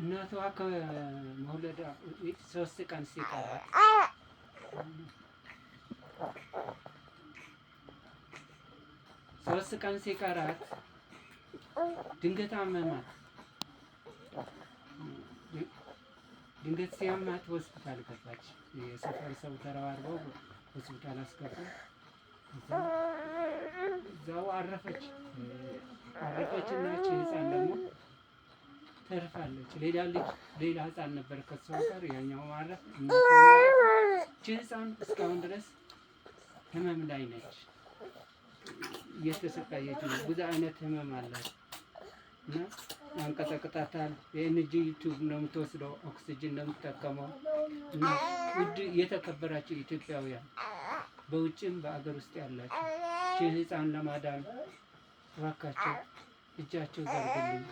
እናቷ ከመውለዷ 3 ቀን ሲቀራት 3 ቀን ሲቀራት ድንገት አመማት። ድንገት ሲያማት ሆስፒታል ገባች። የሰፈር ሰው ተረባርበው ሆስፒታል አስገቡ። እዛው አረፈችና እቺ ህፃን ደግሞ ተርፋለች። ሌላ ህፃን ነበር ከሷ ጋር ያኛው ማረፍ። እቺ ህፃን እስካሁን ድረስ ህመም ላይ ነች፣ እየተሰቃየች ነው። ብዙ አይነት ህመም አላት እና ያንቀጠቅጣታል። የኤንጂ ቲዩብ ነው የምትወስደው፣ ኦክሲጅን ነው የምትጠቀመው። እና ውድ የተከበራችሁ ኢትዮጵያውያን በውጭም በአገር ውስጥ ያላችሁ ይህን ህፃን ለማዳን እባካችሁ እጃችሁ ዘርጉልኝ።